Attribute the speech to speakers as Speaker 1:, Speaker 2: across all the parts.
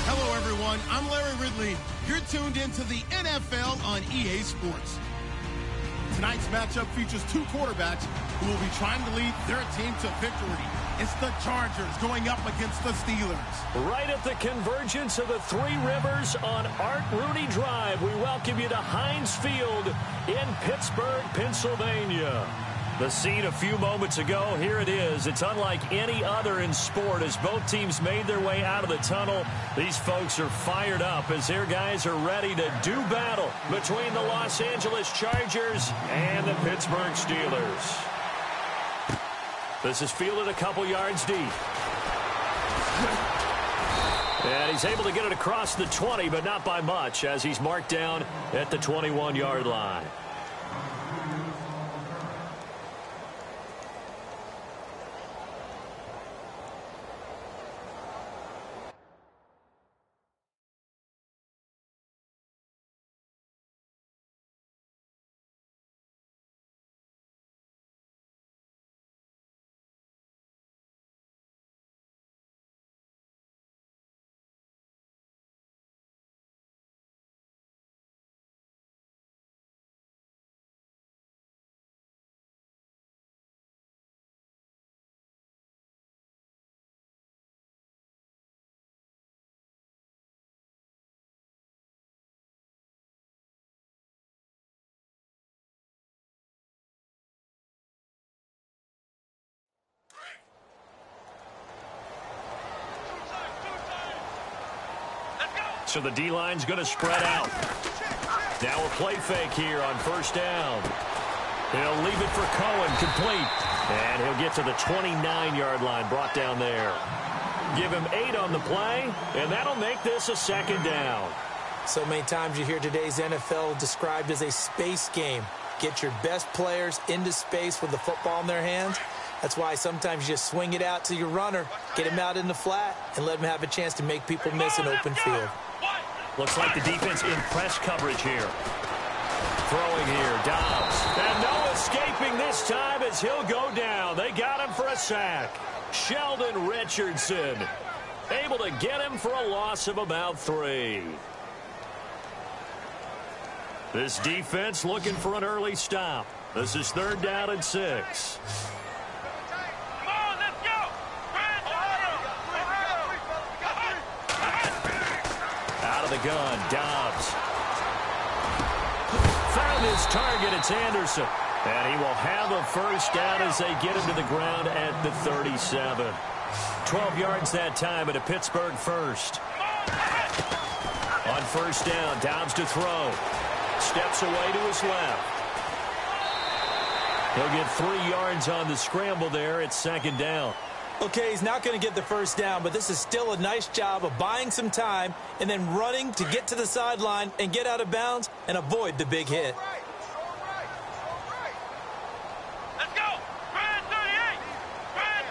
Speaker 1: Hello, everyone. I'm Larry Ridley. You're tuned into the NFL on EA Sports. Tonight's matchup features two quarterbacks who will be trying to lead their team to victory. It's the Chargers going up against the Steelers.
Speaker 2: Right at the convergence of the Three Rivers on Art Rooney Drive, we welcome you to Heinz Field in Pittsburgh, Pennsylvania. The scene a few moments ago, here it is. It's unlike any other in sport as both teams made their way out of the tunnel. These folks are fired up as their guys are ready to do battle between the Los Angeles Chargers and the Pittsburgh Steelers. This is fielded a couple yards deep. And he's able to get it across the 20, but not by much as he's marked down at the 21-yard line. So the D-line's going to spread out. Now a play fake here on first down. He'll leave it for Cohen, complete. And he'll get to the 29-yard line, brought down there. Give him 8 on the play, and that'll make this a second down.
Speaker 3: So many times you hear today's NFL described as a space game. Get your best players into space with the football in their hands. That's why sometimes you just swing it out to your runner, get him out in the flat, and let him have a chance to make people miss an open field.
Speaker 2: Looks like the defense in press coverage here. Throwing here, Dobbs. And no escaping this time as he'll go down. They got him for a sack. Sheldon Richardson able to get him for a loss of about 3. This defense looking for an early stop. This is 3rd down and 6. The gun, Dobbs. Found his target, it's Anderson. And he will have a first down as they get him to the ground at the 37. 12 yards that time at a Pittsburgh first. On first down, Dobbs to throw. Steps away to his left. He'll get 3 yards on the scramble there at 2nd down.
Speaker 3: Okay, he's not going to get the first down, but this is still a nice job of buying some time and then running to get to the sideline and get out of bounds and avoid the big hit.
Speaker 4: Let's go! Brand 38! Brand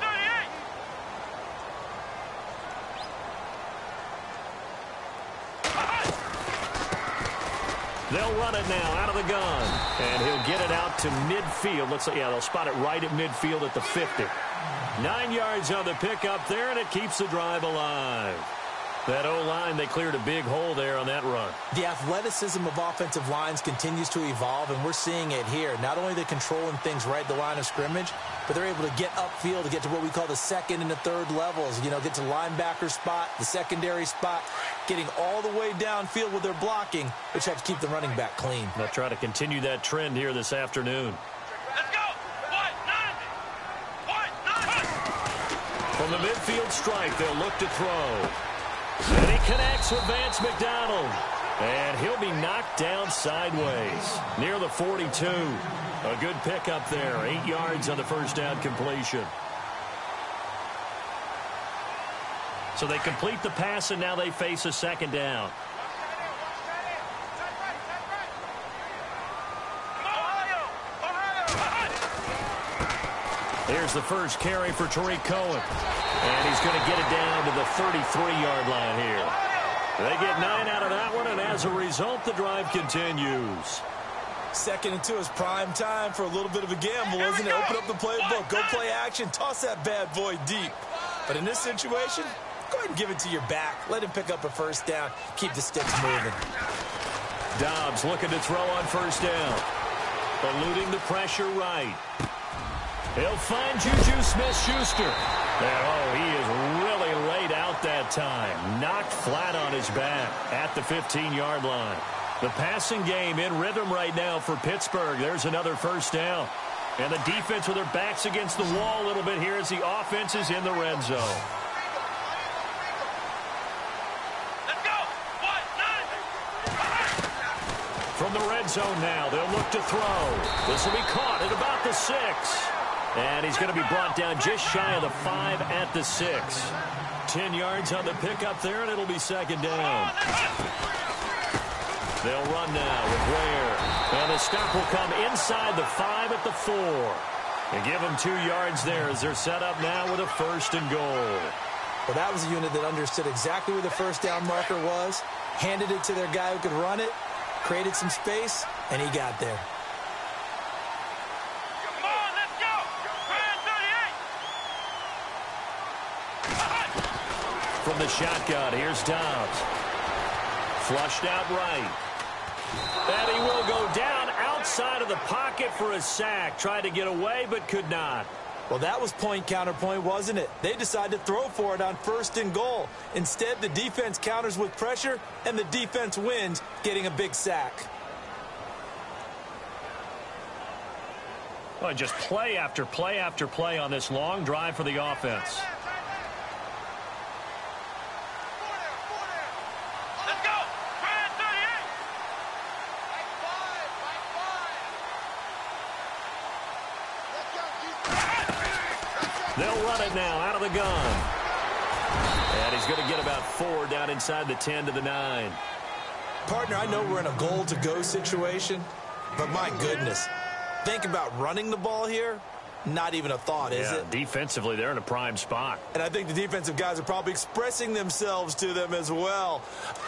Speaker 4: 38!
Speaker 2: They'll run it now out of the gun. And he'll get it out to midfield. Looks like, yeah, they'll spot it right at midfield at the 50. 9 yards on the pickup there, and it keeps the drive alive. That O-line, they cleared a big hole there on that run.
Speaker 3: The athleticism of offensive lines continues to evolve, and we're seeing it here. Not only are they controlling things right at the line of scrimmage, but they're able to get upfield to get to what we call the 2nd and the 3rd levels. You know, get to linebacker spot, the secondary spot, getting all the way downfield with their blocking, which have to keep the running back clean.
Speaker 2: They'll try to continue that trend here this afternoon. From the midfield strike, they'll look to throw. And he connects with Vance McDonald. And he'll be knocked down sideways near the 42. A good pickup there. 8 yards on the first down completion. So they complete the pass, and now they face a 2nd down. Here's the first carry for Tariq Cohen. And he's going to get it down to the 33-yard line here. They get 9 out of that one, and as a result, the drive continues.
Speaker 3: 2nd and 2 is prime time for a little bit of a gamble, isn't it? Open up the playbook, go play action, toss that bad boy deep. But in this situation, Go ahead and give it to your back. Let him pick up a first down. Keep the sticks moving.
Speaker 2: Dobbs looking to throw on first down. Eluding the pressure right. He'll find Juju Smith-Schuster. And, he is really laid out that time. Knocked flat on his back at the 15-yard line. The passing game in rhythm right now for Pittsburgh. There's another first down. And the defense with their backs against the wall a little bit here as the offense is in the red zone.
Speaker 4: Let's go.
Speaker 2: From the red zone now, they'll look to throw. This will be caught at about the 6. And he's going to be brought down just shy of the 5 at the 6. 10 yards on the pickup there, and it'll be second down. They'll run now with Ware. And the stop will come inside the 5 at the 4. And give them 2 yards there as they're set up now with a first and goal.
Speaker 3: Well, that was a unit that understood exactly where the first down marker was, handed it to their guy who could run it, created some space, and he got there.
Speaker 4: Come on, let's go. Brand 38.
Speaker 2: From the shotgun, here's Dobbs. Flushed out right. And he will go down outside of the pocket for a sack. Tried to get away, but could not.
Speaker 3: Well, that was point counterpoint, wasn't it? They decided to throw for it on first and goal. Instead, the defense counters with pressure, and the defense wins, getting a big sack.
Speaker 2: Well, just play after play after play on this long drive for the offense.
Speaker 4: Let's go. Brand 38.
Speaker 2: They'll run it now out of the gun. And he's going to get about 4 down inside the 10 to the 9.
Speaker 3: Partner, I know we're in a goal-to-go situation, but my goodness, think about running the ball here. Not even a thought, is it?
Speaker 2: Defensively, they're in a prime spot.
Speaker 3: And I think the defensive guys are probably expressing themselves to them as well.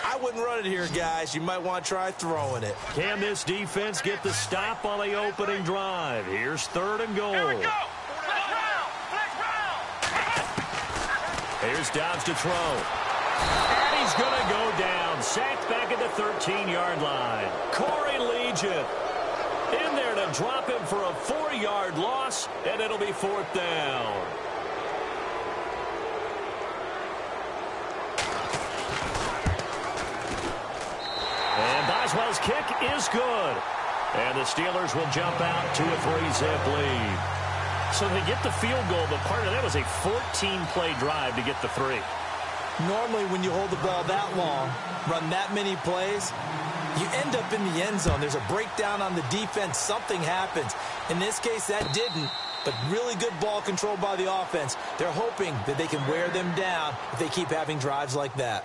Speaker 3: I wouldn't run it here, guys. You might want to try throwing it.
Speaker 2: Can this defense get the stop on the opening drive? Here's third and goal.
Speaker 4: Here we go. Flex round. Flex round.
Speaker 2: Here's Dobbs to throw. And he's going to go down. Sacked back at the 13-yard line. Corey Legion in there to drop him for a 4-yard loss, and it'll be 4th down. And Boswell's kick is good. And the Steelers will jump out to a 3-zip lead. So they get the field goal, but part of that was a 14-play drive to get the 3.
Speaker 3: Normally, when you hold the ball that long, run that many plays, you end up in the end zone. There's a breakdown on the defense. Something happens. In this case, that didn't, but really good ball control by the offense. They're hoping that they can wear them down if they keep having drives like that.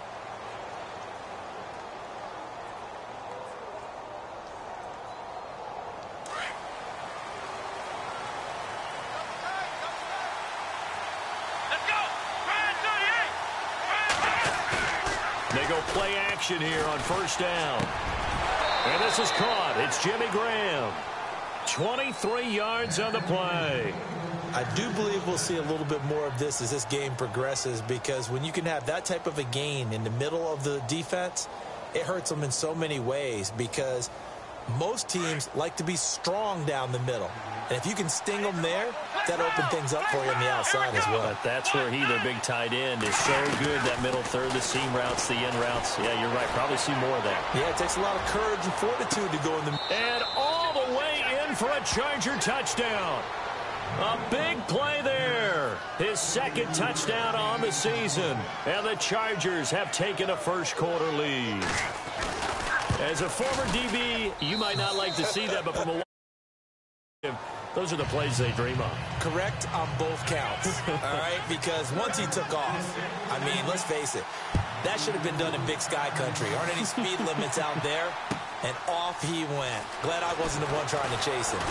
Speaker 2: They go play action here on first down. And this is caught. It's Jimmy Graham. 23 yards on the play.
Speaker 3: I do believe we'll see a little bit more of this as this game progresses, because when you can have that type of a gain in the middle of the defense, it hurts them in so many ways, because most teams like to be strong down the middle. And if you can sting them there, that opens things up for you on the outside as well.
Speaker 2: But that's where their big tight end, is so good, that middle third, the seam routes, the in routes. Yeah, you're right. Probably see more of that.
Speaker 3: Yeah, it takes a lot of courage and fortitude to go in the...
Speaker 2: And all the way in for a Charger touchdown. A big play there. His second touchdown on the season. And the Chargers have taken a first-quarter lead. As a former DB, you might not like to see that, but from a... those are the plays they dream of.
Speaker 3: Correct on both counts, all right? Because once he took off, I mean, let's face it, that should have been done in Big Sky Country. Aren't any speed limits out there? And off he went. Glad I wasn't the one trying to chase him.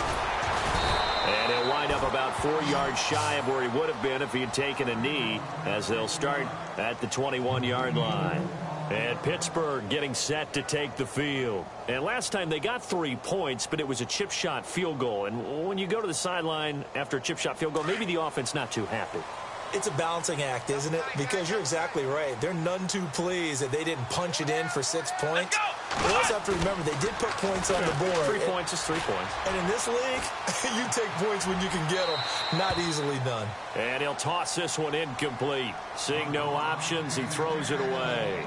Speaker 2: And he'll wind up about 4 yards shy of where he would have been if he had taken a knee, as they'll start at the 21-yard line. And Pittsburgh getting set to take the field. And last time they got 3 points, but it was a chip shot field goal. And when you go to the sideline after a chip shot field goal, maybe the offense not too happy.
Speaker 3: It's a balancing act, isn't it? Because you're exactly right. They're none too pleased that they didn't punch it in for 6 points. But also have to remember, they did put points on the board.
Speaker 2: 3 points is 3 points.
Speaker 3: And in this league, you take points when you can get them. Not easily done.
Speaker 2: And he'll toss this one incomplete. Seeing no options, he throws it away.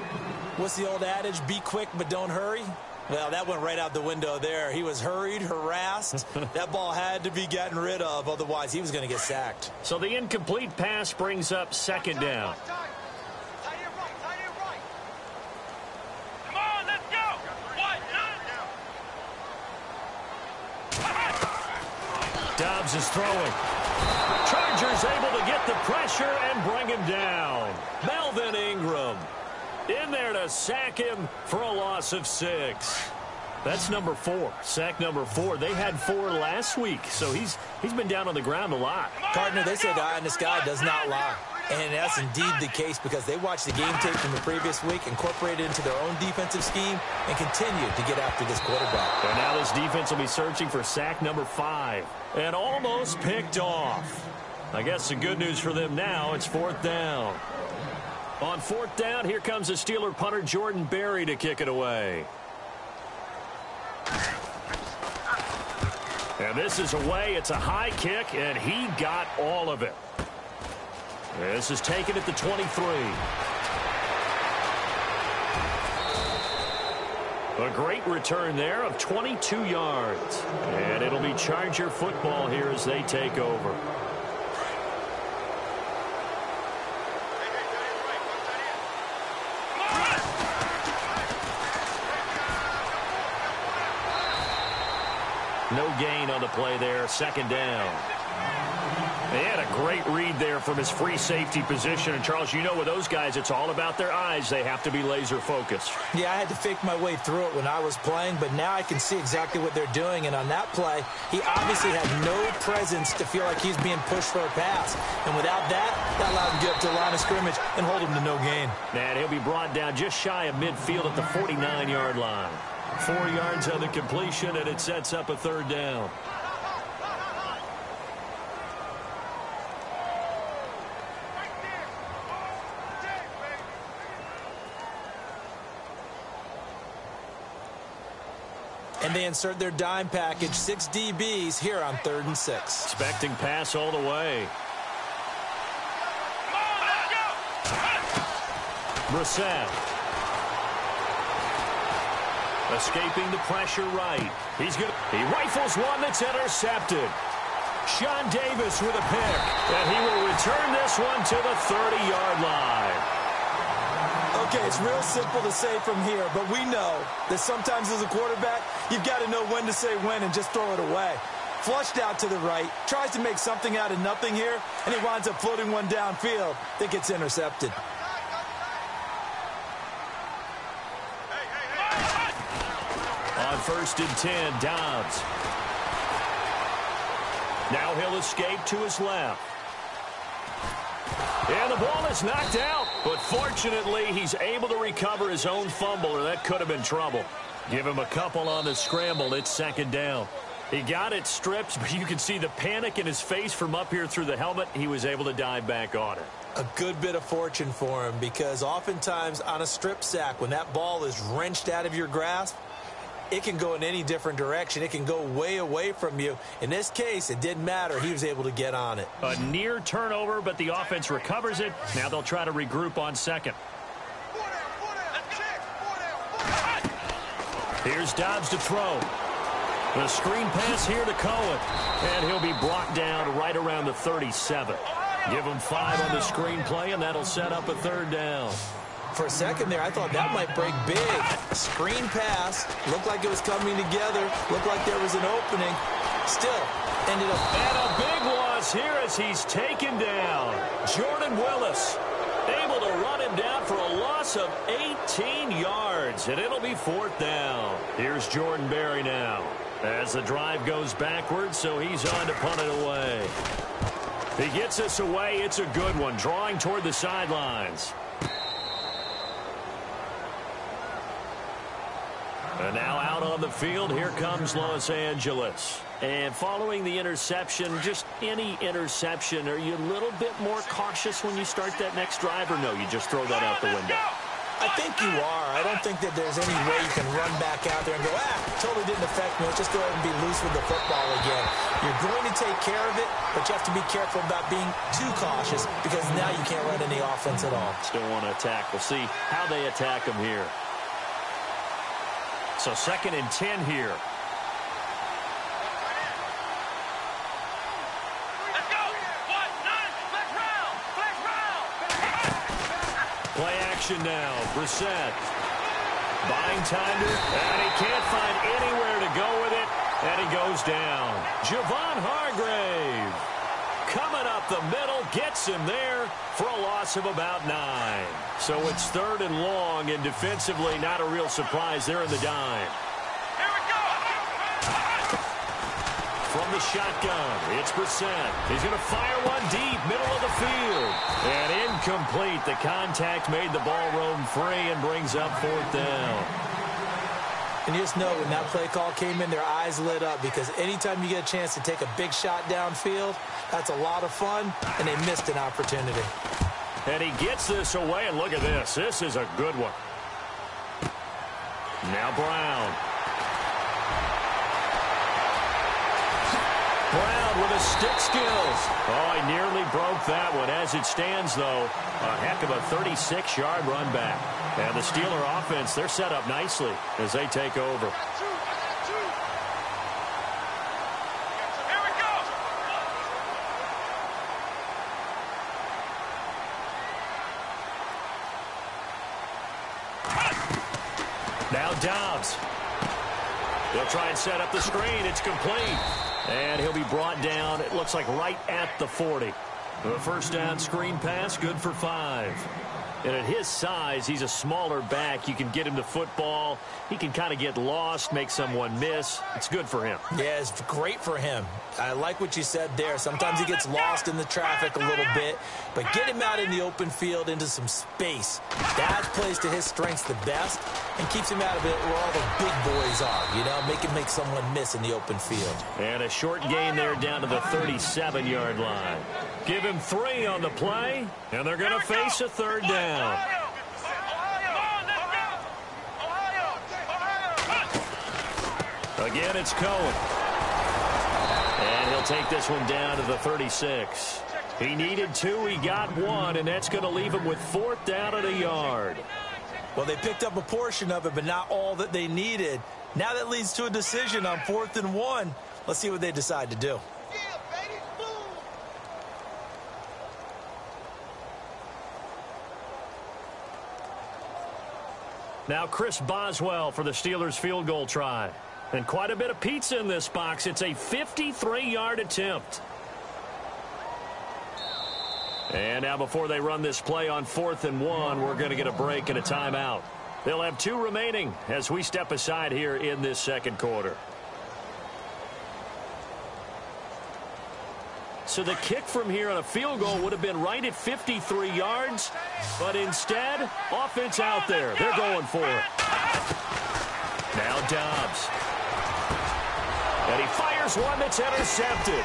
Speaker 3: What's the old adage? Be quick, but don't hurry. Well, that went right out the window there. He was hurried, harassed. That ball had to be gotten rid of, otherwise he was going to get sacked.
Speaker 2: So the incomplete pass brings up second down.
Speaker 4: Come on, let's go.
Speaker 2: Dobbs is throwing. Chargers able to get the pressure and bring him down. Melvin Ingram in there to sack him for a loss of 6. That's number 4. Sack number 4. They had 4 last week, so he's been down on the ground a lot.
Speaker 3: Partner, they say the eye in the sky does not lie. And that's indeed the case because they watched the game tape from the previous week, incorporated it into their own defensive scheme, and continued to get after this quarterback.
Speaker 2: And now this defense will be searching for sack number 5. And almost picked off. I guess the good news for them now, it's 4th down. On 4th down, here comes the Steeler punter Jordan Berry to kick it away. And this is away. It's a high kick, and he got all of it. This is taken at the 23. A great return there of 22 yards. And it'll be Charger football here as they take over. No gain on the play there, second down. They had a great read there from his free safety position. And, Charles, you know with those guys, it's all about their eyes. They have to be laser focused.
Speaker 3: Yeah, I had to fake my way through it when I was playing, but now I can see exactly what they're doing. And on that play, he obviously had no presence to feel like he's being pushed for a pass. And without that, that allowed him to get up to the line of scrimmage and hold him to no gain.
Speaker 2: And he'll be brought down just shy of midfield at the 49-yard line. 4 yards on the completion, and it sets up a 3rd down.
Speaker 3: And they insert their dime package, 6 DBs here on 3rd and 6.
Speaker 2: Expecting pass all the way.
Speaker 4: Come on, let's go.
Speaker 2: Brissett. Escaping the pressure right. He rifles one that's intercepted. Sean Davis with a pick. And he will return this one to the 30-yard line.
Speaker 3: Okay, it's real simple to say from here, but we know that sometimes as a quarterback, you've got to know when to say when and just throw it away. Flushed out to the right, tries to make something out of nothing here, and he winds up floating one downfield that gets intercepted.
Speaker 2: On 1st and 10, Dobbs. Now he'll escape to his left. And the ball is knocked out, but fortunately he's able to recover his own fumble, or that could have been trouble. Give him a couple on the scramble. It's 2nd down. He got it stripped, but you can see the panic in his face from up here through the helmet. He was able to dive back on it.
Speaker 3: A good bit of fortune for him because oftentimes on a strip sack, when that ball is wrenched out of your grasp, it can go in any different direction. It can go way away from you. In this case, it didn't matter. He was able to get on it.
Speaker 2: A near turnover, but the offense recovers it. Now they'll try to regroup on 2nd. Here's Dobbs to throw. The screen pass here to Cohen. And he'll be brought down right around the 37. Give him 5 on the screen play, and that'll set up a 3rd down.
Speaker 3: For a second there, I thought that might break big. Screen pass. Looked like it was coming together. Looked like there was an opening. Still, ended up.
Speaker 2: And a big loss here as he's taken down. Jordan Willis able to run him down for a loss of 18 yards. And it'll be 4th down. Here's Jordan Berry now. As the drive goes backwards, so he's on to punt it away. He gets us away. It's a good one. Drawing toward the sidelines. And now out on the field, here comes Los Angeles. And following the interception, just any interception, are you a little bit more cautious when you start that next drive, or no, you just throw that out the window?
Speaker 3: I think you are. I don't think that there's any way you can run back out there and go, totally didn't affect me. Let's just go ahead and be loose with the football again. You're going to take care of it, but you have to be careful about being too cautious because now you can't run any offense at all.
Speaker 2: Still want to attack. We'll see how they attack them here. So 2nd and 10 here.
Speaker 4: Let's go. 1-9. Flex round. Flex round.
Speaker 2: Play action now. Brissett. Buying time to, and he can't find anywhere to go with it, and he goes down. Javon Hargrave coming up the middle, gets him there for a loss of about 9. So it's 3rd and long, and defensively not a real surprise. They're in the dime.
Speaker 4: Here we go.
Speaker 2: From the shotgun, it's Brissett. He's going to fire one deep, middle of the field. And incomplete. The contact made the ball roam free and brings up 4th down.
Speaker 3: And you just know when that play call came in, their eyes lit up because anytime you get a chance to take a big shot downfield, that's a lot of fun, and they missed an opportunity.
Speaker 2: And he gets this away, and look at this. This is a good one. Now Brown. Brown with his stick skills. Oh, he nearly broke that one. As it stands, though, a heck of a 36-yard run back. And the Steeler offense, they're set up nicely as they take over.
Speaker 4: Here we go.
Speaker 2: Now Dobbs. They'll try and set up the screen. It's complete. And he'll be brought down, it looks like, right at the 40. The first down screen pass, good for 5. And at his size, he's a smaller back. You can get him the football. He can kind of get lost, make someone miss. It's good for him.
Speaker 3: Yeah, it's great for him. I like what you said there. Sometimes he gets lost in the traffic a little bit, but get him out in the open field into some space. That plays to his strengths the best and keeps him out of it where all the big boys are, you know, make someone miss in the open field.
Speaker 2: And a short gain there down to the 37-yard line. Give him 3 on the play, and they're going to face a 3rd down. Again, it's Cohen. And he'll take this one down to the 36. He needed 2, he got 1, and that's going to leave him with 4th down and a yard.
Speaker 3: Well, they picked up a portion of it, but not all that they needed. Now that leads to a decision on 4th and 1. Let's see what they decide to do.
Speaker 2: Now Chris Boswell for the Steelers field goal try. And quite a bit of pizza in this box. It's a 53-yard attempt. And now before they run this play on 4th and 1, we're going to get a break and a timeout. They'll have 2 remaining as we step aside here in this 2nd quarter. So the kick from here on a field goal would have been right at 53 yards, but instead, offense out there. They're going for it. Now Dobbs. And he fires one that's intercepted.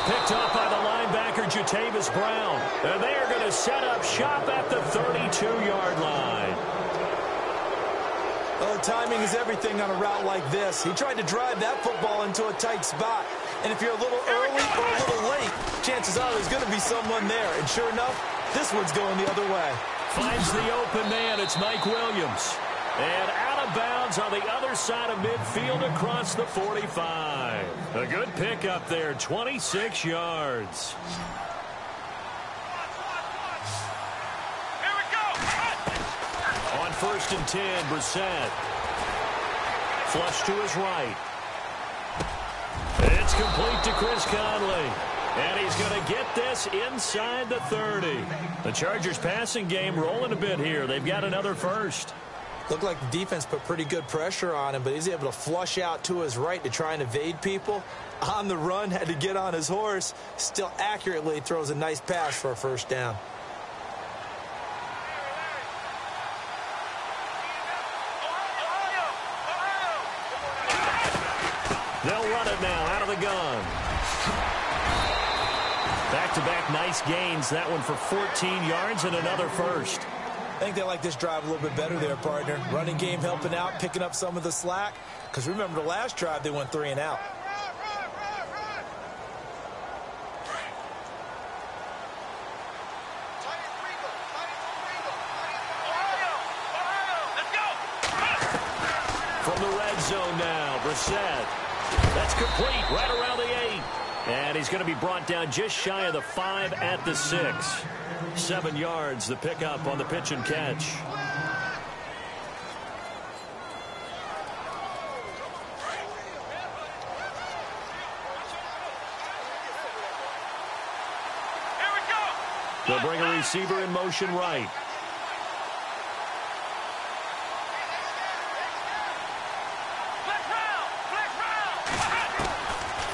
Speaker 2: Picked up by the linebacker, Jatavis Brown. And they are going to set up shop at the 32-yard line.
Speaker 3: Well, timing is everything on a route like this. He tried to drive that football into a tight spot. And if you're a little early or a little late, chances are there's going to be someone there. And sure enough, this one's going the other way.
Speaker 2: Finds the open man. It's Mike Williams. And out of bounds on the other side of midfield across the 45. A good pickup there, 26 yards.
Speaker 4: Here we go.
Speaker 2: On 1st and 10, Brissett. Flush to his right. It's complete to Chris Conley. And he's going to get this inside the 30. The Chargers passing game rolling a bit here. They've got another first.
Speaker 3: Looked like the defense put pretty good pressure on him, but he's able to flush out to his right to try and evade people. On the run, had to get on his horse. Still accurately throws a nice pass for a 1st down.
Speaker 2: They'll run it now out of the gun. Back-to-back nice gains. That one for 14 yards and another first.
Speaker 3: I think they like this drive a little bit better there, partner. Running game helping out, picking up some of the slack. Because remember, the last drive, they went 3 and out.
Speaker 2: From the red zone now, Brissett. That's complete right around the 8. And he's going to be brought down just shy of the 5 at the 6. 7 yards, the pickup on the pitch and catch.
Speaker 4: Here we go.
Speaker 2: They'll bring a receiver in motion right.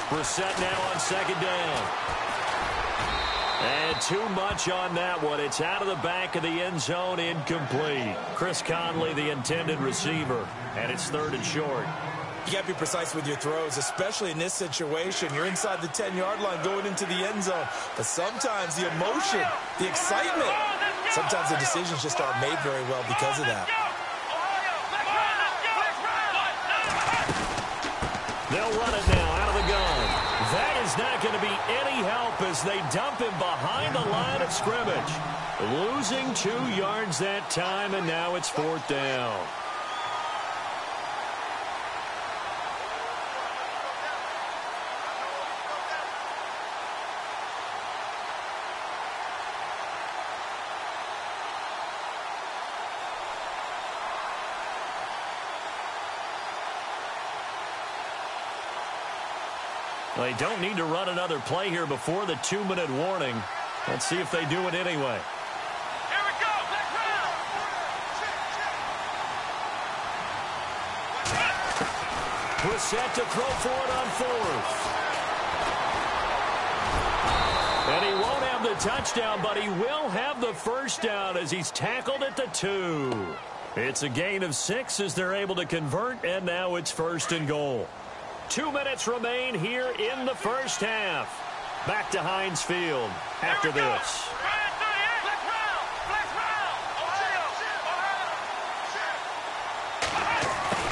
Speaker 2: Brissett now on second down. And too much on that one. It's out of the back of the end zone, incomplete. Chris Conley, the intended receiver, and it's 3rd and short.
Speaker 3: You got to be precise with your throws, especially in this situation. You're inside the 10-yard line going into the end zone. But sometimes the emotion, the excitement, sometimes the decisions just aren't made very well because of that.
Speaker 2: They'll run it now out of the gun. That is not going to be any help as they dump him behind the line of scrimmage. Losing 2 yards that time, and now it's 4th down. They don't need to run another play here before the 2-minute warning. Let's see if they do it anyway.
Speaker 4: Here we go.
Speaker 2: Brissett to throw for it on 4th. And he won't have the touchdown, but he will have the first down as he's tackled at the 2. It's a gain of 6 as they're able to convert, and now it's 1st and goal. 2 minutes remain here in the first half. Back to Heinz Field after this.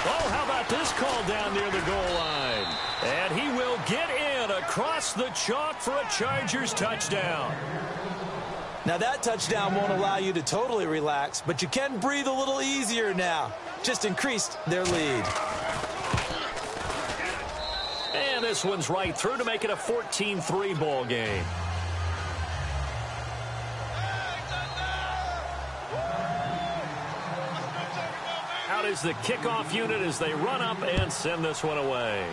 Speaker 2: Oh, how about this call down near the goal line? And he will get in across the chalk for a Chargers touchdown.
Speaker 3: Now that touchdown won't allow you to totally relax, but you can breathe a little easier now. Just increased their lead.
Speaker 2: And this one's right through to make it a 14-3 ball game. Out is the kickoff unit as they run up and send this one away.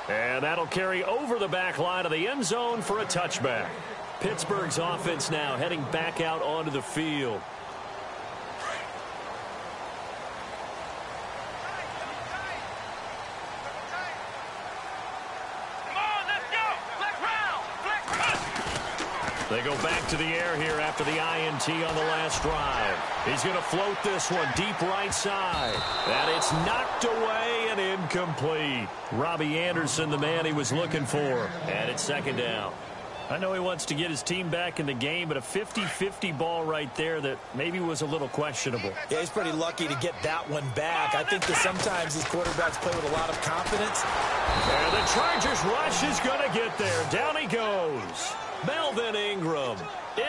Speaker 2: And that'll carry over the back line of the end zone for a touchback. Pittsburgh's offense now heading back out onto the field. They go back to the air here after the INT on the last drive. He's going to float this one deep right side. And it's knocked away and incomplete. Robbie Anderson, the man he was looking for. And it's 2nd down. I know he wants to get his team back in the game, but a 50-50 ball right there that maybe was a little questionable.
Speaker 3: Yeah, he's pretty lucky to get that one back. I think that sometimes these quarterbacks play with a lot of confidence.
Speaker 2: And the Chargers rush is going to get there. Down he goes. Melvin Ingram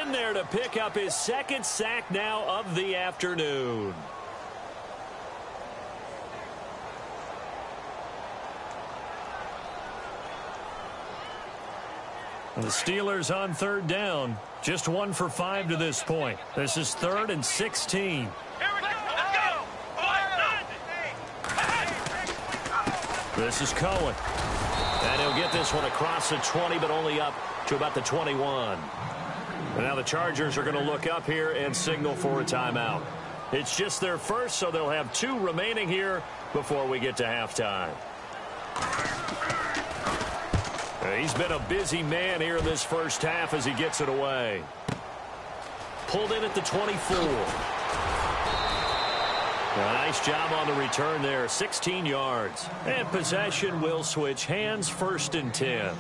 Speaker 2: in there to pick up his 2nd sack now of the afternoon. The Steelers on 3rd down. Just 1 for 5 to this point. This is 3rd and 16. This is Cohen. And he'll get this one across the 20, but only up to about the 21. And now the Chargers are going to look up here and signal for a timeout. It's just their first, so they'll have 2 remaining here before we get to halftime. He's been a busy man here in this first half as he gets it away. Pulled in at the 24. Nice job on the return there, 16 yards. And possession will switch hands, 1st and 10.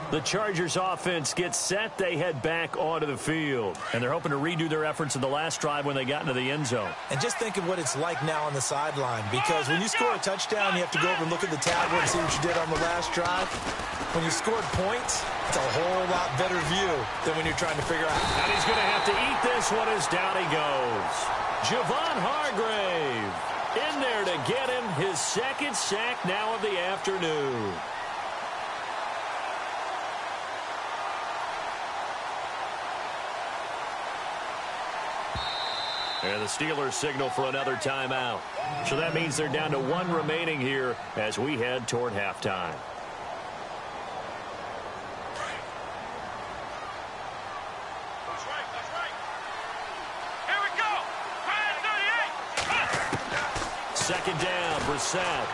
Speaker 2: The Chargers offense gets set. They head back onto the field. And they're hoping to redo their efforts in the last drive when they got into the end zone.
Speaker 3: And just think of what it's like now on the sideline, because when you score a touchdown, you have to go over and look at the tablet and see what you did on the last drive. When you scored points, it's a whole lot better view than when you're trying to figure out.
Speaker 2: And he's going to have to eat this one as down he goes. Javon Hargrave in there to get him his 2nd sack now of the afternoon. And the Steelers signal for another timeout. So that means they're down to 1 remaining here as we head toward halftime.
Speaker 4: That's right. Here we go. 38.
Speaker 2: 2nd down, Brissett.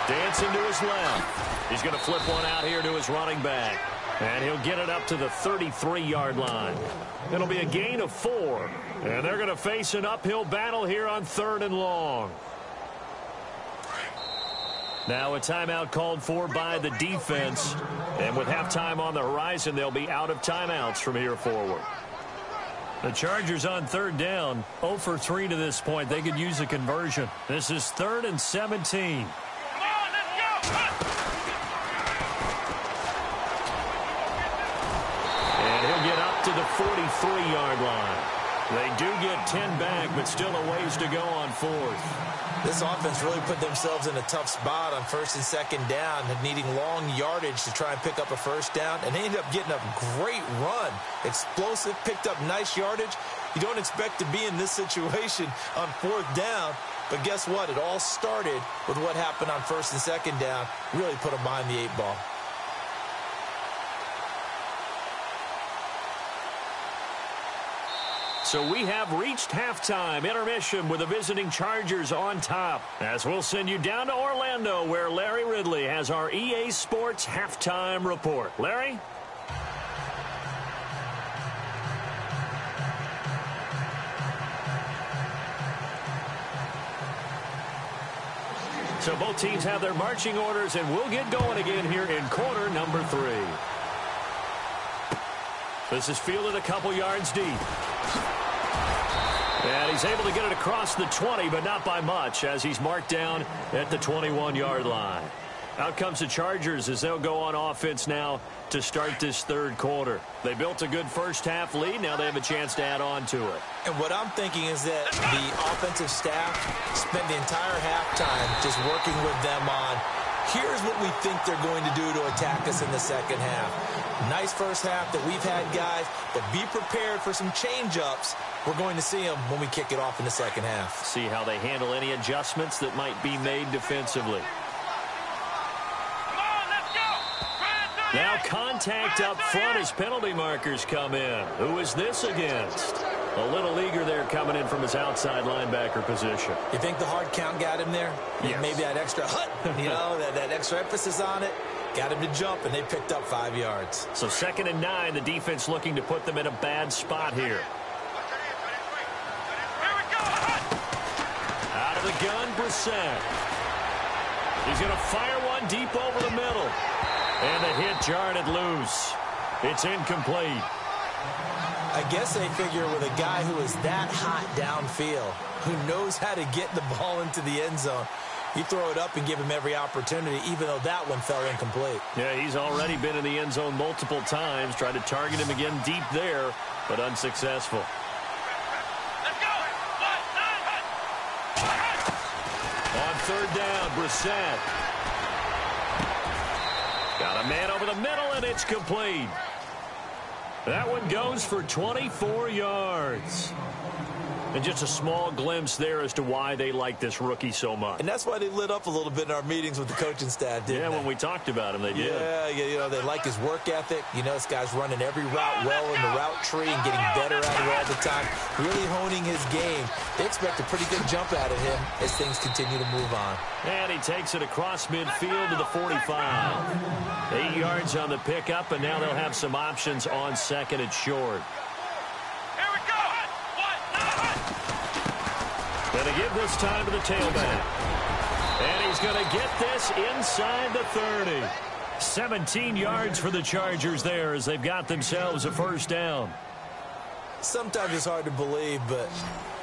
Speaker 2: Dancing to his left. He's going to flip one out here to his running back. And he'll get it up to the 33-yard line. It'll be a gain of 4. And they're going to face an uphill battle here on 3rd and long. Now a timeout called for by the defense. And with halftime on the horizon, they'll be out of timeouts from here forward. The Chargers on 3rd down, 0 for 3 to this point. They could use a conversion. This is 3rd and 17.
Speaker 4: Come on, let's go.
Speaker 2: And he'll get up to the 43-yard line. They do get 10 back, but still a ways to go on 4th.
Speaker 3: This offense really put themselves in a tough spot on 1st and 2nd down, needing long yardage to try and pick up a 1st down, and they ended up getting a great run. Explosive, picked up nice yardage. You don't expect to be in this situation on 4th down, but guess what? It all started with what happened on 1st and 2nd down. Really put them behind the 8 ball.
Speaker 2: So we have reached halftime. Intermission with the visiting Chargers on top. As we'll send you down to Orlando, where Larry Ridley has our EA Sports halftime report. Larry? So both teams have their marching orders, and we'll get going again here in quarter number 3. This is fielded a couple yards deep. And he's able to get it across the 20, but not by much, as he's marked down at the 21-yard line. Out comes the Chargers as they'll go on offense now to start this 3rd quarter. They built a good first-half lead. Now they have a chance to add on to it.
Speaker 3: And what I'm thinking is that the offensive staff spent the entire halftime just working with them on, here's what we think they're going to do to attack us in the 2nd half. Nice first half that we've had, guys, but be prepared for some change-ups. We're going to see them when we kick it off in the 2nd half.
Speaker 2: See how they handle any adjustments that might be made defensively.
Speaker 4: Come on, let's go.
Speaker 2: Now contact up front as penalty markers come in. Who is this against? A little leaguer there coming in from his outside linebacker position.
Speaker 3: You think the hard count got him there?
Speaker 2: Yes.
Speaker 3: Maybe that extra hut, that extra emphasis on it. Got him to jump, and they picked up 5 yards.
Speaker 2: So 2nd and 9, the defense looking to put them in a bad spot here. Out of the gun, Brissett. He's going to fire one deep over the middle. And the hit jarred it loose. It's incomplete.
Speaker 3: I guess they figure with a guy who is that hot downfield, who knows how to get the ball into the end zone, you throw it up and give him every opportunity, even though that one fell incomplete.
Speaker 2: Yeah, he's already been in the end zone multiple times. Tried to target him again deep there, but unsuccessful.
Speaker 4: Let's go.
Speaker 2: On 3rd down, Brissett. Got a man over the middle, and it's complete. That one goes for 24 yards. And just a small glimpse there as to why they like this rookie so much.
Speaker 3: And that's why they lit up a little bit in our meetings with the coaching staff, didn't they?
Speaker 2: When we talked about him, they did.
Speaker 3: Yeah, they like his work ethic. This guy's running every route well in the route tree and getting better at it all the time, really honing his game. They expect a pretty good jump out of him as things continue to move on.
Speaker 2: And he takes it across midfield to the 45. 8 yards on the pickup, and now they'll have some options on 2nd and short. Going to give this time to the tailback. And he's going to get this inside the 30. 17 yards for the Chargers there as they've got themselves a first down.
Speaker 3: Sometimes it's hard to believe, but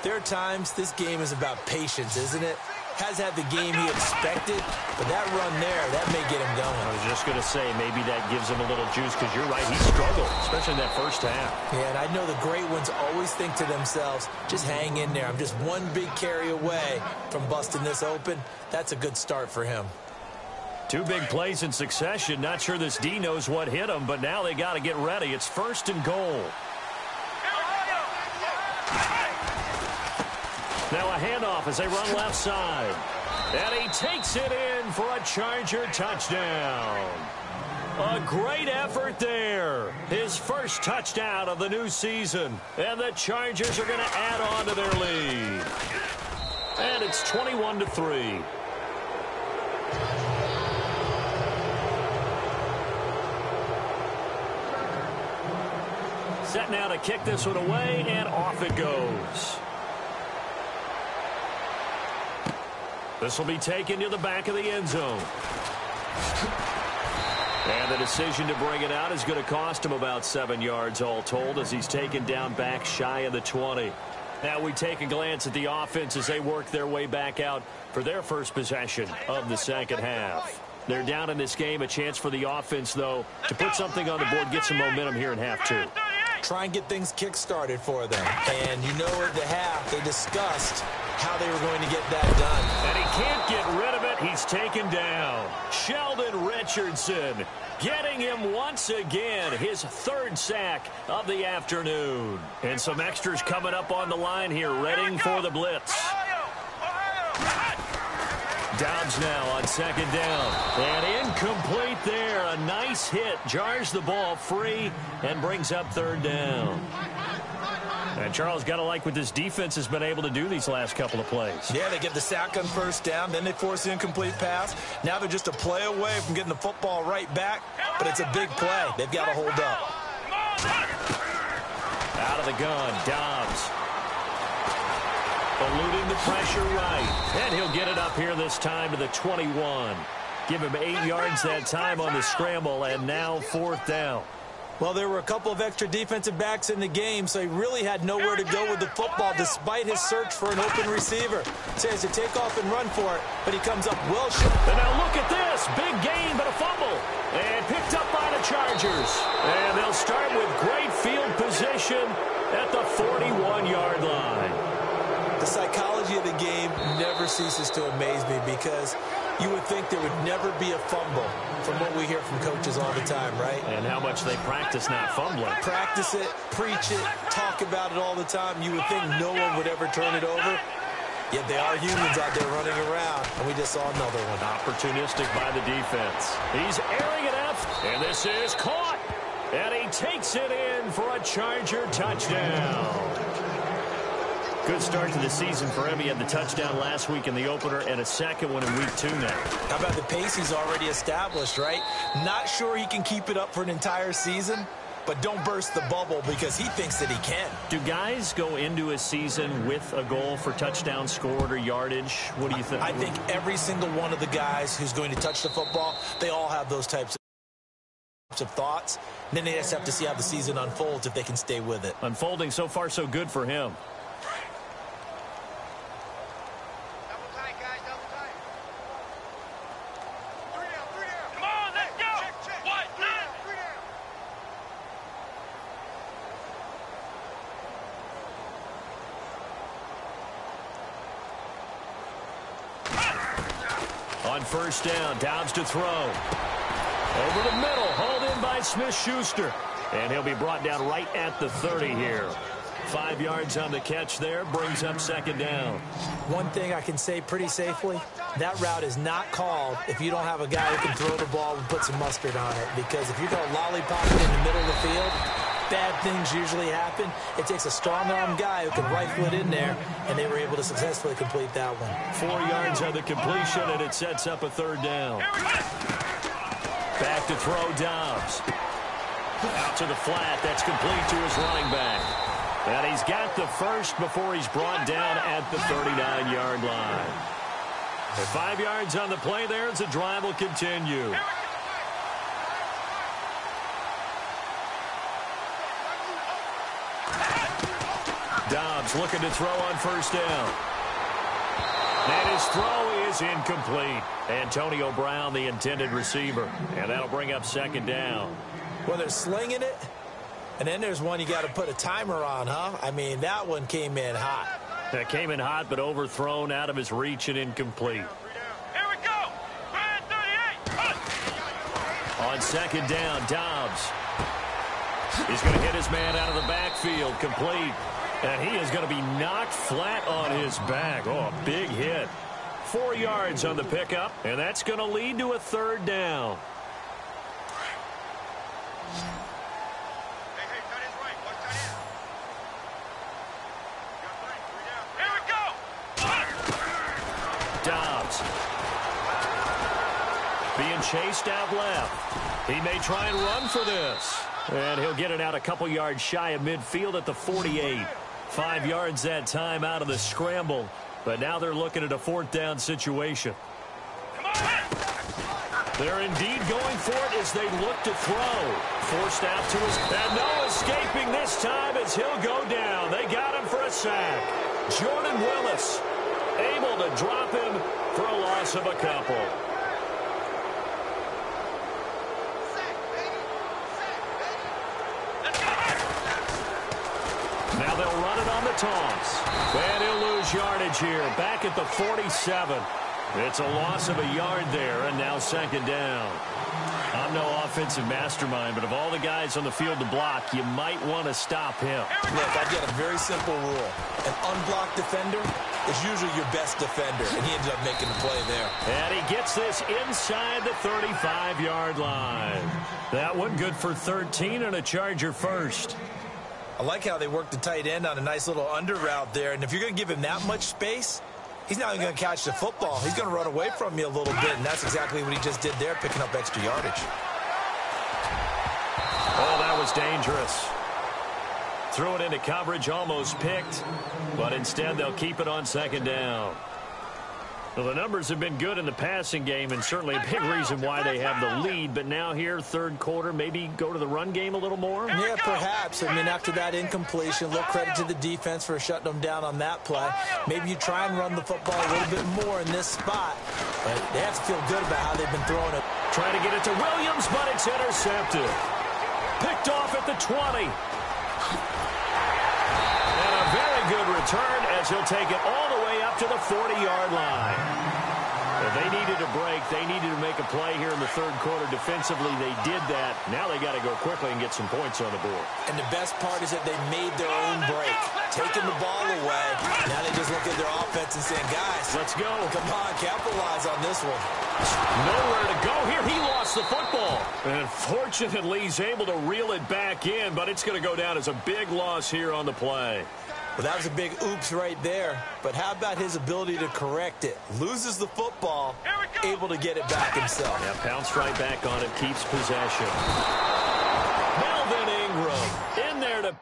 Speaker 3: there are times this game is about patience, isn't it? Has had the game he expected, but that run there, that may get him going.
Speaker 2: I was just going to say, maybe that gives him a little juice, because you're right, he struggled, especially in that first half.
Speaker 3: Yeah, and I know the great ones always think to themselves, just hang in there. I'm just one big carry away from busting this open. That's a good start for him.
Speaker 2: 2 big plays in succession. Not sure this D knows what hit him, but now they got to get ready. It's 1st and goal. Now a handoff as they run left side. And he takes it in for a Charger touchdown. A great effort there. His first touchdown of the new season. And the Chargers are going to add on to their lead. And it's 21-3. Set now to kick this one away, and off it goes. This will be taken to the back of the end zone. And the decision to bring it out is going to cost him about 7 yards all told as he's taken down back shy of the 20. Now we take a glance at the offense as they work their way back out for their first possession of the second half. They're down in this game. A chance for the offense, though, to put something on the board, get some momentum here in half 2.
Speaker 3: Try and get things kick-started for them. And you know at the half, they discussed how they were going to get that done.
Speaker 2: And he can't get rid of it. He's taken down. Sheldon Richardson getting him once again, his 3rd sack of the afternoon. And some extras coming up on the line here, readying for the blitz. Dobbs now on 2nd down. And incomplete there. A nice hit. Jars the ball free and brings up 3rd down. And Charles, got to like what this defense has been able to do these last couple of plays.
Speaker 3: Yeah, they get the sack on 1st down, then they force the incomplete pass. Now they're just a play away from getting the football right back, but it's a big play. They've got to hold up.
Speaker 2: Out of the gun, Dobbs. Eluding the pressure right. And he'll get it up here this time to the 21. Give him 8 yards that time on the scramble, and now 4th down.
Speaker 3: Well, there were a couple of extra defensive backs in the game, so he really had nowhere to go with the football despite his search for an open receiver. So he has to take off and run for it, but he comes up well short.
Speaker 2: And now look at this. Big gain, but a fumble. And picked up by the Chargers. And they'll start with great field position at the 41-yard line.
Speaker 3: The psychology of the game never ceases to amaze me because you would think there would never be a fumble from what we hear from coaches all the time, right?
Speaker 2: And how much they practice not fumbling.
Speaker 3: Practice it, preach it, talk about it all the time. You would think no one would ever turn it over. Yet they are humans out there running around, and we just saw another one.
Speaker 2: Opportunistic by the defense. He's airing it out, and this is caught. And he takes it in for a Charger touchdown. Good start to the season for him. He had the touchdown last week in the opener and a second one in week 2 now.
Speaker 3: How about the pace he's already established, right? Not sure he can keep it up for an entire season, but don't burst the bubble because he thinks that he can.
Speaker 2: Do guys go into a season with a goal for touchdown scored or yardage? What do you think?
Speaker 3: I think every single one of the guys who's going to touch the football, they all have those types of thoughts. And then they just have to see how the season unfolds if they can stay with it.
Speaker 2: Unfolding so far so good for him. On 1st down, Dobbs to throw. Over the middle, hauled in by Smith-Schuster. And he'll be brought down right at the 30 here. 5 yards on the catch there, brings up 2nd down.
Speaker 3: One thing I can say pretty safely, that route is not called if you don't have a guy who can throw the ball and put some mustard on it. Because if you're going to lollipop it in the middle of the field, bad things usually happen. It takes a strong-arm guy who can rifle it in there, and they were able to successfully complete that one.
Speaker 2: 4 yards on the completion, and it sets up a 3rd down. Back to throw, Dobbs. Out to the flat. That's complete to his running back. And he's got the first before he's brought down at the 39-yard line. And 5 yards on the play there as the drive will continue. Dobbs looking to throw on first down. And his throw is incomplete. Antonio Brown, the intended receiver. And that'll bring up second down.
Speaker 3: Well, they're slinging it. And then there's one you got to put a timer on, huh? I mean, that one came in hot.
Speaker 2: That came in hot, but overthrown out of his reach and incomplete.
Speaker 4: Here we go. 38.
Speaker 2: On second down, Dobbs. He's going to hit his man out of the backfield, complete. And he is going to be knocked flat on his back. Oh, a big hit. 4 yards on the pickup, and that's going to lead to a third down.
Speaker 4: Hey, cut his right. Watch that in. Here we go.
Speaker 2: Dobbs. Being chased out left. He may try and run for this. And he'll get it out a couple yards shy of midfield at the 48. 5 yards that time out of the scramble. But now they're looking at a fourth down situation.
Speaker 4: Come on.
Speaker 2: They're indeed going for it as they look to throw. Forced out to his... And no escaping this time as he'll go down. They got him for a sack. Jordan Willis able to drop him for a loss of a couple. Now they'll run it on the toss. And he'll lose yardage here. Back at the 47. It's a loss of a yard there, and now second down. I'm no offensive mastermind, but of all the guys on the field to block, you might want to stop him.
Speaker 3: Look, I've got a very simple rule. An unblocked defender is usually your best defender, and he ended up making the play there.
Speaker 2: And he gets this inside the 35-yard line. That one good for 13 and a Charger first.
Speaker 3: I like how they worked the tight end on a nice little under route there, and if you're going to give him that much space, he's not even going to catch the football. He's going to run away from you a little bit, and that's exactly what he just did there, picking up extra yardage.
Speaker 2: Oh, that was dangerous. Threw it into coverage, almost picked, but instead they'll keep it on second down. Well, the numbers have been good in the passing game, and certainly a big reason why they have the lead. But now here, third quarter, maybe go to the run game a little more?
Speaker 3: Yeah, perhaps. I mean, after that incompletion, a little credit to the defense for shutting them down on that play. Maybe you try and run the football a little bit more in this spot. But they have to feel good about how they've been throwing it.
Speaker 2: Trying to get it to Williams, but it's intercepted. Picked off at the 20. And a very good return as he'll take it all the way up to the 40-yard line. If they needed a break, they needed to make a play here in the third quarter. Defensively, they did that. Now they got to go quickly and get some points on the board.
Speaker 3: And the best part is that they made their own break, taking the ball away. Now they just look at their offense and saying, guys,
Speaker 2: let's go.
Speaker 3: Come on, capitalize on this one.
Speaker 2: Nowhere to go here. He lost the football. And fortunately, he's able to reel it back in, but it's going to go down as a big loss here on the play.
Speaker 3: Well, that was a big oops right there. But how about his ability to correct it? Loses the football, able to get it back himself.
Speaker 2: Yeah, pounced right back on it, keeps possession. Melvin Ingram in there to...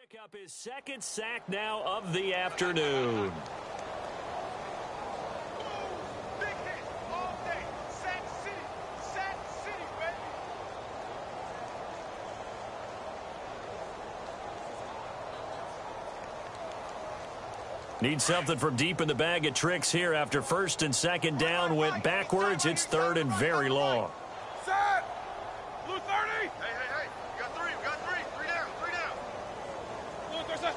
Speaker 2: Pick up his second sack now of the afternoon.
Speaker 4: Big hit all day. Sack City, baby.
Speaker 2: Need something from deep in the bag of tricks here after first and second down went backwards. It's third and very long.
Speaker 4: Set. Blue 30. Hey. We got three. Three down. Blue 30.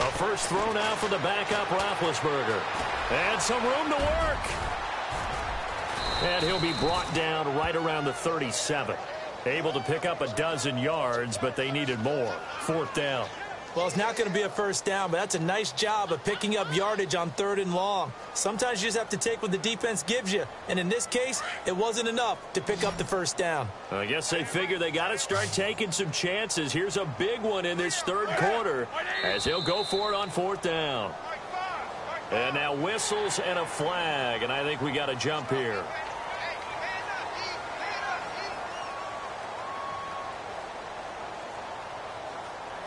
Speaker 2: A first throw now for the backup Roethlisberger. And some room to work. And he'll be brought down right around the 37. Able to pick up a dozen yards, but they needed more. 4th down.
Speaker 3: Well, it's not going to be a first down, but that's a nice job of picking up yardage on 3rd and long. Sometimes you just have to take what the defense gives you, and in this case, it wasn't enough to pick up the first down.
Speaker 2: I guess they figure they got to start taking some chances. Here's a big one in this 3rd quarter as he'll go for it on 4th down. And now whistles and a flag, and I think we got to jump here.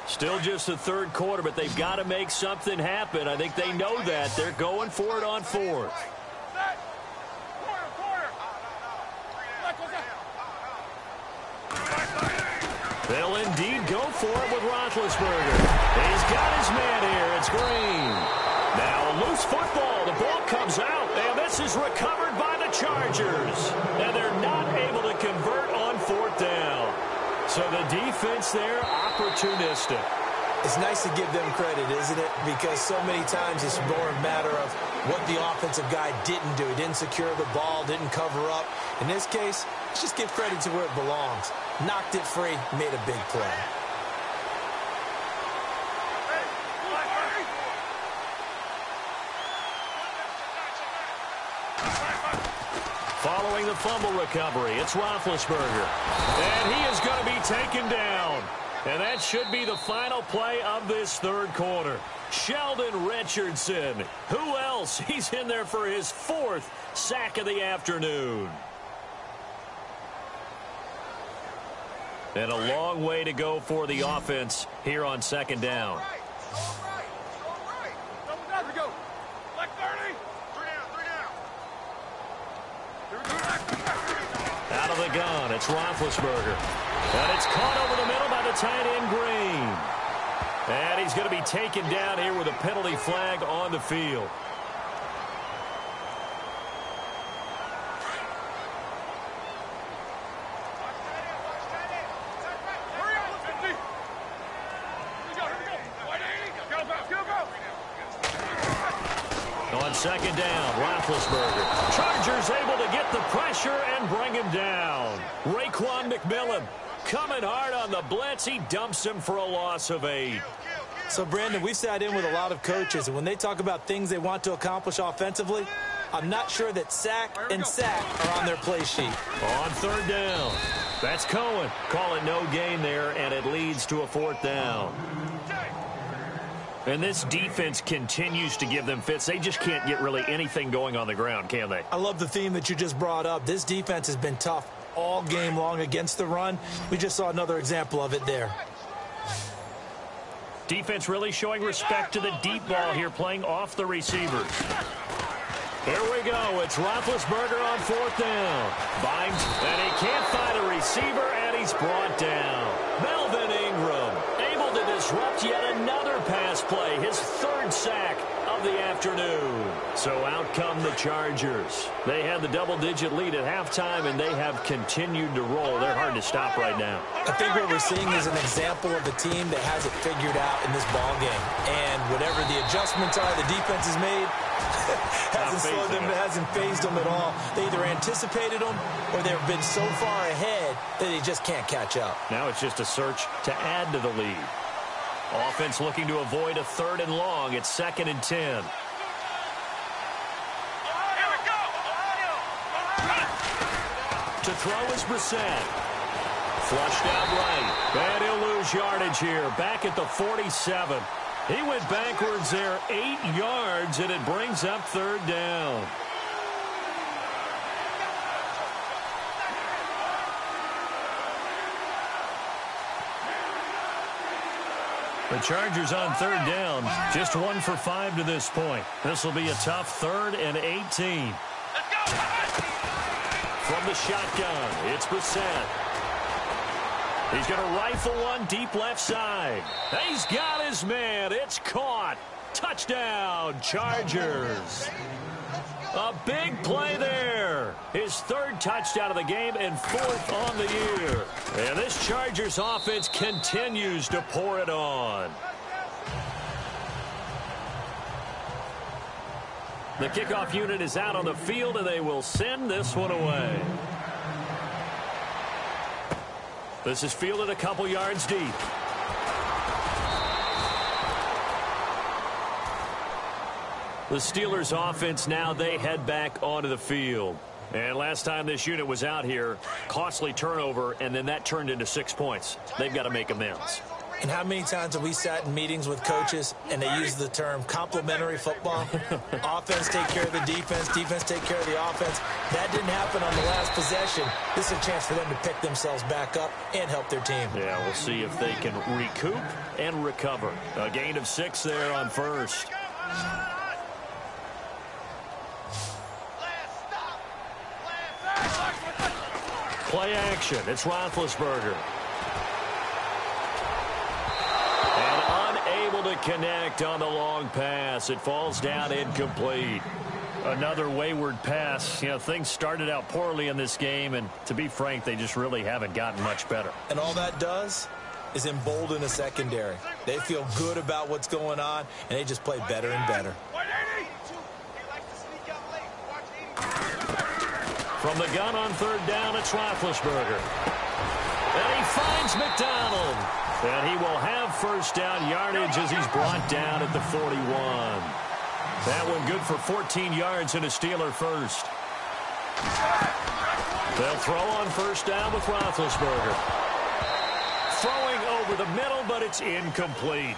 Speaker 2: Still just the 3rd quarter, but they've got to make something happen. I think they know that. They're going for it on 4th. They'll indeed go for it with Roethlisberger. He's got his man here. It's Green. Now a loose football. The ball comes out, and this is recovered by the Chargers. And they're not able to convert on 4th down. So the defense there, opportunistic.
Speaker 3: It's nice to give them credit, isn't it? Because so many times it's more a matter of what the offensive guy didn't do. He didn't secure the ball, didn't cover up. In this case, let's just give credit to where it belongs. Knocked it free, made a big play.
Speaker 2: Following the fumble recovery, it's Roethlisberger. And he is going to be taken down. And that should be the final play of this 3rd quarter. Sheldon Richardson. Who else? He's in there for his 4th sack of the afternoon. And a long way to go for the offense here on 2nd down. Out of the gun, it's Roethlisberger. And it's caught over the middle by the tight end, Green. And he's going to be taken down here with a penalty flag on the field. On 2nd down, Roethlisberger. Chargers able to get the pressure and bring him down. Raekwon McMillan coming hard on the blitz. He dumps him for a loss of 8.
Speaker 3: So, Brandon, we've sat in with a lot of coaches, and when they talk about things they want to accomplish offensively, I'm not sure that sack and sack are on their play sheet.
Speaker 2: On 3rd down, that's Cohen. Call it no gain there, and it leads to a 4th down. And this defense continues to give them fits. They just can't get really anything going on the ground, can they?
Speaker 3: I love the theme that you just brought up. This defense has been tough all game long against the run. We just saw another example of it there.
Speaker 2: Defense really showing respect to the deep ball here, playing off the receivers. Here we go. It's Roethlisberger on 4th down. Binds, and he can't find a receiver, and he's brought down. Melvin Ingram able to disrupt yet another pass play, his 3rd sack of the afternoon. So out come the Chargers. They had the double-digit lead at halftime, and they have continued to roll. They're hard to stop right now.
Speaker 3: I think what we're seeing is an example of a team that has it figured out in this ball game. And whatever the adjustments are the defense has made, hasn't slowed them, hasn't phased them at all. They either anticipated them or they've been so far ahead that they just can't catch up.
Speaker 2: Now it's just a search to add to the lead. Offense looking to avoid a 3rd and long. It's 2nd and 10. To throw is Brissett. Flushed out right. And he'll lose yardage here. Back at the 47. He went backwards there 8 yards, and it brings up 3rd down. The Chargers on 3rd down, just 1 for 5 to this point. This will be a tough 3rd and 18. From the shotgun, it's Brissett. He's going to rifle one deep left side. He's got his man. It's caught. Touchdown, Chargers. A big play there. His 3rd touchdown of the game and 4th on the year. And this Chargers offense continues to pour it on. The kickoff unit is out on the field, and they will send this one away. This is fielded a couple yards deep. The Steelers offense now, they head back onto the field. And last time this unit was out here, costly turnover, and then that turned into 6 points. They've got to make amends.
Speaker 3: And how many times have we sat in meetings with coaches and they use the term complementary football? Offense take care of the defense, defense take care of the offense. That didn't happen on the last possession. This is a chance for them to pick themselves back up and help their team.
Speaker 2: Yeah, we'll see if they can recoup and recover. A gain of 6 there on first. Play action. It's Roethlisberger. And unable to connect on the long pass. It falls down incomplete. Another wayward pass. You know, things started out poorly in this game, and to be frank, they just really haven't gotten much better.
Speaker 3: And all that does is embolden a secondary. They feel good about what's going on, and they just play better and better.
Speaker 2: From the gun on third down, it's Roethlisberger. And he finds McDonald. And he will have first down yardage as he's brought down at the 41. That one good for 14 yards and a Steeler first. They'll throw on first down with Roethlisberger. Throwing over the middle, but it's incomplete.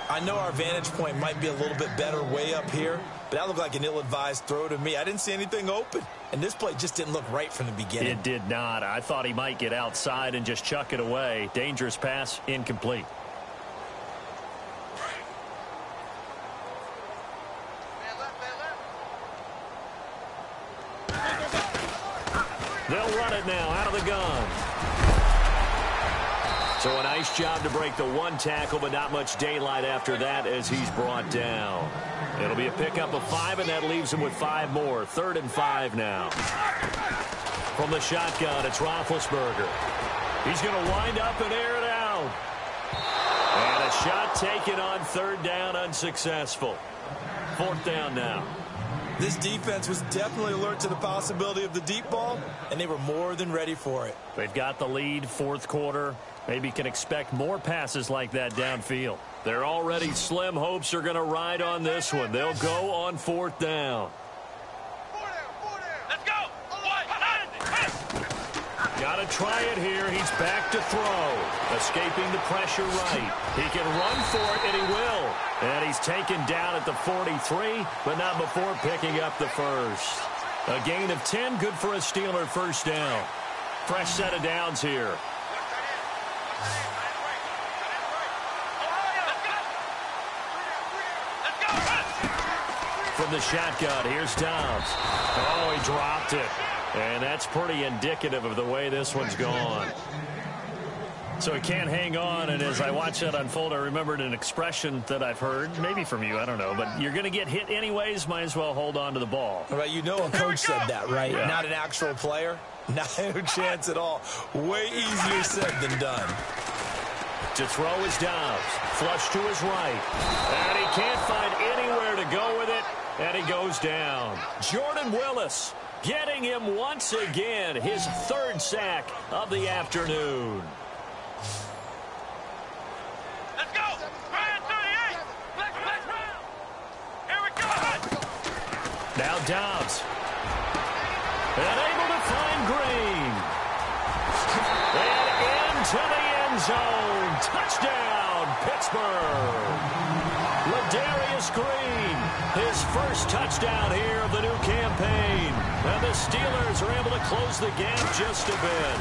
Speaker 3: I know our vantage point might be a little bit better way up here, but that looked like an ill-advised throw to me. I didn't see anything open, and this play just didn't look right from the beginning.
Speaker 2: It did not. I thought he might get outside and just chuck it away. Dangerous pass, incomplete. They'll run it now out of the gun. So a nice job to break the one tackle, but not much daylight after that as he's brought down. It'll be a pickup of 5, and that leaves him with 5 more. 3rd and 5 now. From the shotgun, it's Roethlisberger. He's going to wind up and air it out. And a shot taken on 3rd down, unsuccessful. 4th down now.
Speaker 3: This defense was definitely alert to the possibility of the deep ball, and they were more than ready for it.
Speaker 2: They've got the lead, 4th quarter. Maybe can expect more passes like that downfield. Their already slim hopes are going to ride on this one. They'll go on 4th down.
Speaker 4: Let's go.
Speaker 2: Got to try it here. He's back to throw. Escaping the pressure right. He can run for it, and he will. And he's taken down at the 43, but not before picking up the first. A gain of 10, good for a Steeler first down. Fresh set of downs here. From the shotgun, here's Dobbs. Oh, he dropped it. And that's pretty indicative of the way this one's gone. So he can't hang on, and as I watch that unfold, I remembered an expression that I've heard, maybe from you, I don't know, but you're going to get hit anyways, might as well hold on to the ball.
Speaker 3: Right, you know a coach said that, right?
Speaker 2: Yeah.
Speaker 3: Not an actual player. No chance at all. Way easier said than done.
Speaker 2: To throw is Dobbs. Flush to his right. And he can't find anywhere to go with it, and he goes down. Jordan Willis getting him once again, his 3rd sack of the afternoon.
Speaker 4: Let's go. Ryan 38. Flex round. Here we go.
Speaker 2: Now Dobbs. And able to find Green. And into the end zone. Touchdown, Pittsburgh. Ladarius Green, his first touchdown here of the new campaign. And the Steelers are able to close the gap just a bit.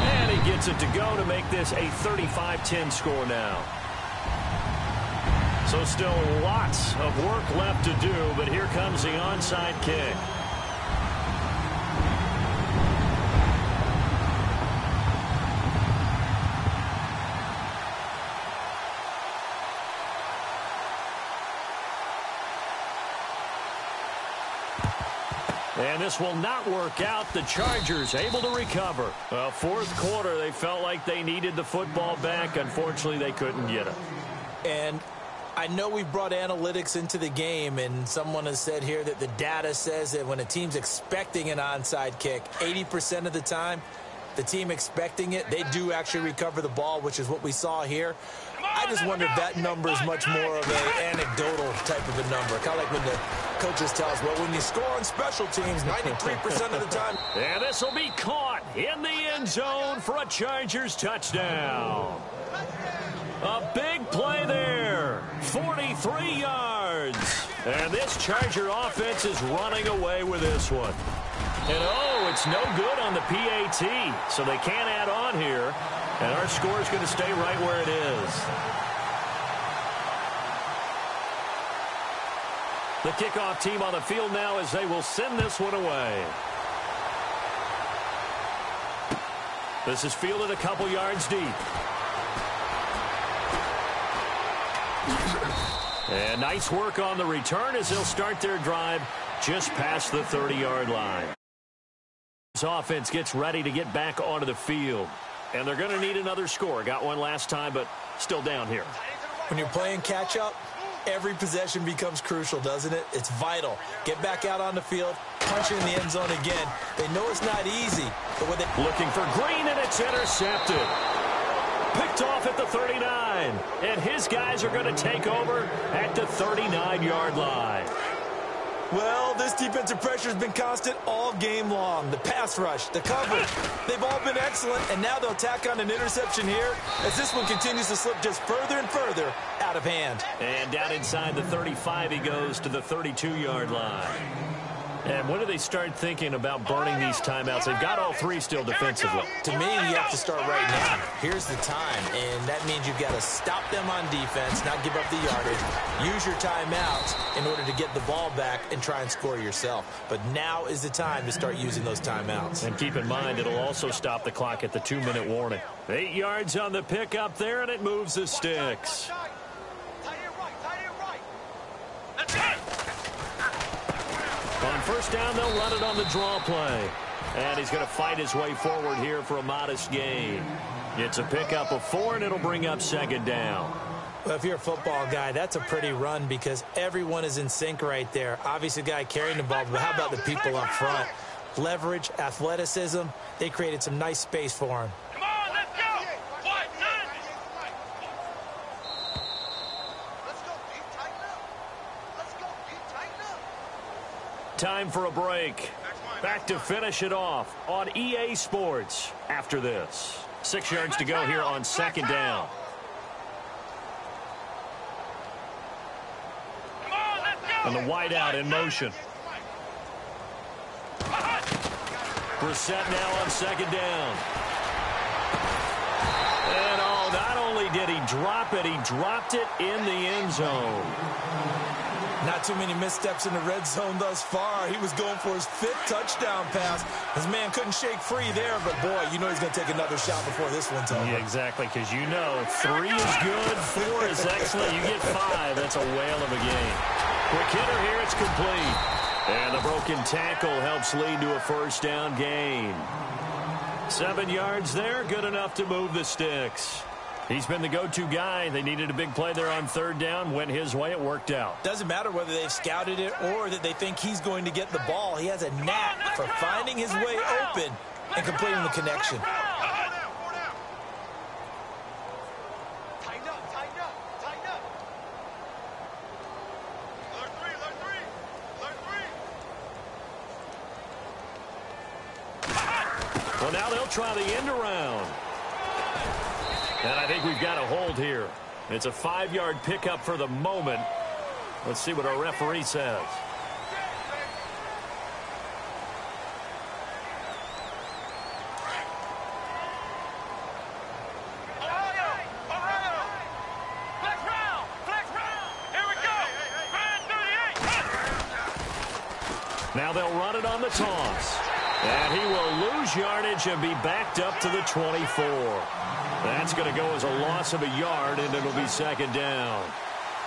Speaker 2: And he gets it to go to make this a 35-10 score now. So still lots of work left to do, but here comes the onside kick. And this will not work out. The Chargers able to recover. 4th quarter, they felt like they needed the football back. Unfortunately, they couldn't get it.
Speaker 3: And I know we brought analytics into the game, and someone has said here that the data says that when a team's expecting an onside kick, 80% of the time, the team expecting it, they do actually recover the ball, which is what we saw here. I just wonder if that number is much more of an anecdotal type of a number. Kind of like when the coaches tell us, well, when you score on special teams, 93% of the time.
Speaker 2: And this will be caught in the end zone for a Chargers touchdown. A big play there. 43 yards. And this Charger offense is running away with this one. And, oh, it's no good on the PAT, so they can't add on here. And our score is going to stay right where it is. The kickoff team on the field now as they will send this one away. This is fielded a couple yards deep. And nice work on the return as they'll start their drive just past the 30-yard line. This offense gets ready to get back onto the field. And they're going to need another score. Got one last time, but still down here.
Speaker 3: When you're playing catch-up, every possession becomes crucial, doesn't it? It's vital. Get back out on the field, punch it in the end zone again. They know it's not easy. But when they
Speaker 2: looking for Green, and it's intercepted. Picked off at the 39. And his guys are going to take over at the 39-yard line.
Speaker 3: Well, this defensive pressure has been constant all game long. The pass rush, the coverage, they've all been excellent, and now they'll tack on an interception here as this one continues to slip just further and further out of hand.
Speaker 2: And down inside the 35, he goes to the 32-yard line. And when do they start thinking about burning these timeouts? They've got all three still defensively.
Speaker 3: To me, you have to start right now. Here's the time, and that means you've got to stop them on defense, not give up the yardage. Use your timeouts in order to get the ball back and try and score yourself. But now is the time to start using those timeouts.
Speaker 2: And keep in mind, it'll also stop the clock at the 2-minute warning. 8 yards on the pickup there, and it moves the sticks. On first down, they'll run it on the draw play. And he's going to fight his way forward here for a modest gain. It's a pickup of 4, and it'll bring up second down.
Speaker 3: Well, if you're a football guy, that's a pretty run because everyone is in sync right there. Obviously, the guy carrying the ball, but how about the people up front? Leverage, athleticism, they created some nice space for him.
Speaker 4: Come on, let's go! Quiet, son! Let's go, Pete, tighten up. Let's go, Pete, tighten up.
Speaker 2: Time for a break. Back to finish it off on EA Sports after this. 6 yards to go here on second down.
Speaker 4: Come on, let's go!
Speaker 2: And the wideout in motion. Brissett now on second down. And oh, not only did he drop it, he dropped it in the end zone.
Speaker 3: Not too many missteps in the red zone thus far. He was going for his 5th touchdown pass. His man couldn't shake free there, but boy, you know he's going to take another shot before this one's over.
Speaker 2: Yeah, exactly, because you know 3 is good, 4 is excellent. You get 5, that's a whale of a game. Quick hitter here, it's complete. And the broken tackle helps lead to a first down gain. 7 yards there, good enough to move the sticks. He's been the go-to guy. They needed a big play there on third down. Went his way, it worked out.
Speaker 3: Doesn't matter whether they've scouted it or that they think he's going to get the ball. He has a knack for finding his way open and completing the connection.
Speaker 2: Well, now they'll try the end around. And I think we've got a hold here. It's a 5-yard pickup for the moment. Let's see what our referee says. Now they'll run it on the toss. And he will lose yardage and be backed up to the 24. That's going to go as a loss of a yard, and it'll be second down.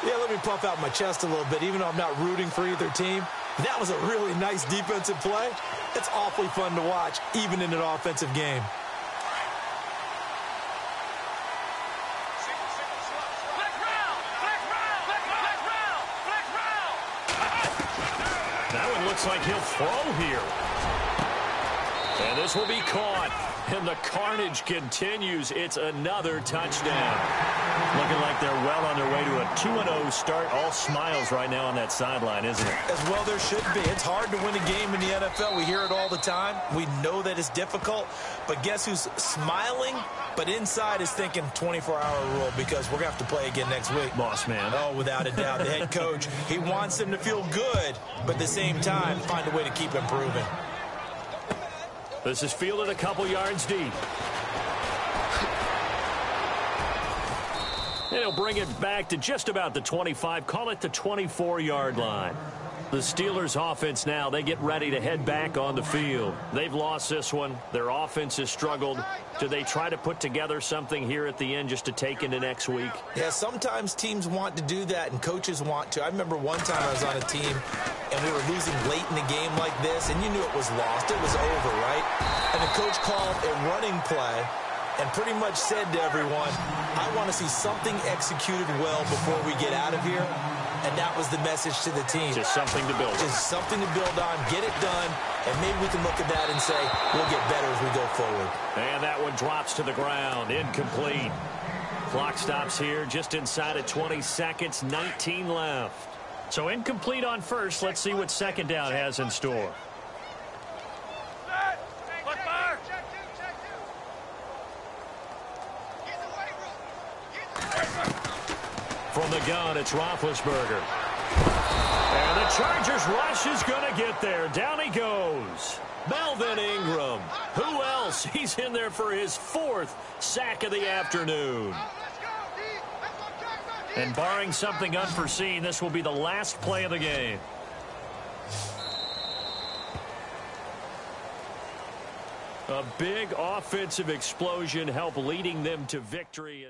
Speaker 3: Yeah, let me puff out my chest a little bit, even though I'm not rooting for either team. That was a really nice defensive play. It's awfully fun to watch, even in an offensive game.
Speaker 2: That one looks like he'll throw here. And this will be caught. And the carnage continues. It's another touchdown. Looking like they're well on their way to a 2-0 start. All smiles right now on that sideline, isn't it?
Speaker 3: As well there should be. It's hard to win a game in the NFL. We hear it all the time. We know that it's difficult. But guess who's smiling? But inside is thinking 24-hour rule because we're going to have to play again next week.
Speaker 2: Boss man.
Speaker 3: Oh, without a doubt. The head coach, he wants them to feel good, but at the same time, find a way to keep improving.
Speaker 2: This is fielded a couple yards deep. And he'll bring it back to just about the 25, call it the 24-yard line. The Steelers offense now, they get ready to head back on the field. They've lost this one. Their offense has struggled. Do they try to put together something here at the end just to take into next week?
Speaker 3: Yeah, sometimes teams want to do that and coaches want to. I remember one time I was on a team and we were losing late in the game like this and you knew it was lost. It was over, right? And the coach called a running play and pretty much said to everyone, I want to see something executed well before we get out of here. And that was the message to the team.
Speaker 2: Just something to build on.
Speaker 3: Just something to build on, get it done, and maybe we can look at that and say, we'll get better as we go forward.
Speaker 2: And that one drops to the ground, incomplete. Clock stops here just inside of 20 seconds, 19 left. So incomplete on first. Let's see what second down has in store. From the gun, it's Roethlisberger. And the Chargers rush is going to get there. Down he goes. Melvin Ingram. Who else? He's in there for his 4th sack of the afternoon. And barring something unforeseen, this will be the last play of the game. A big offensive explosion helped leading them to victory.